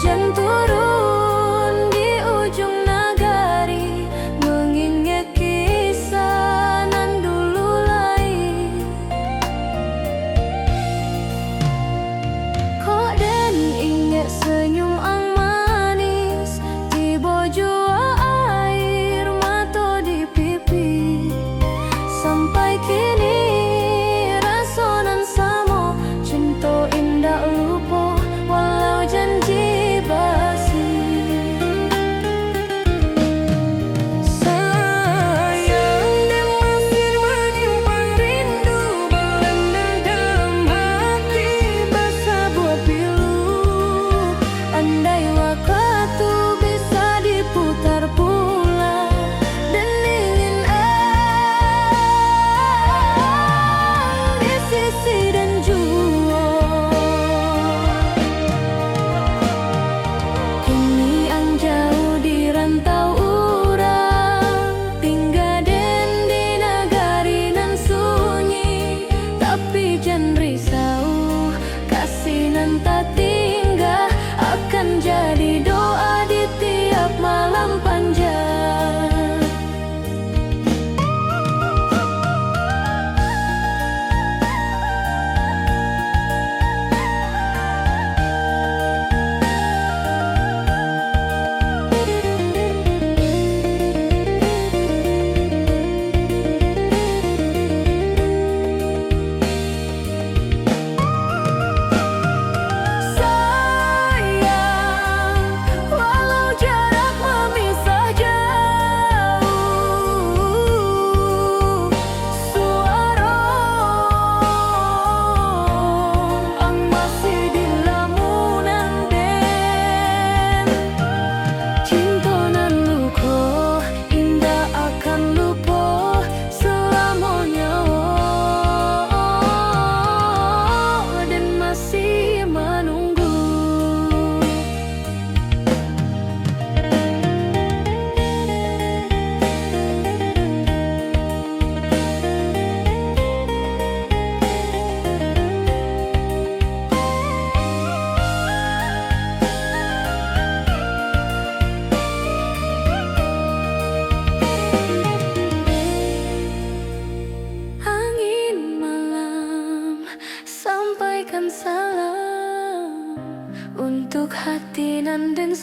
Hujan turun di ujung nagari, mengingat kisah nan dulu lain. Kok dan ingat senyum ang manis di bojua air mata di pipi. Sampai kini rasonan samo, cinta indah lupa walau janji basi. Sayang dan masih menyimpan rindu, belanda dalam hati basah buah pilu. Andai waktu bisa diputar pula dan ingin di sisi dan jua. Kini ang jauh di rantau urang, tinggal den di nagari nan sunyi. Tapi jangan risau, kasih nan tak tinggal akan jadi doa di tiap malam panjang. Sayang, walau jarak memisah jauh, suara ang masih di lamunan den. Cinta nan luka indah akan lupa selamanya, dan masih menunggu. Angin malam, sampaikan salam untuk hati nan den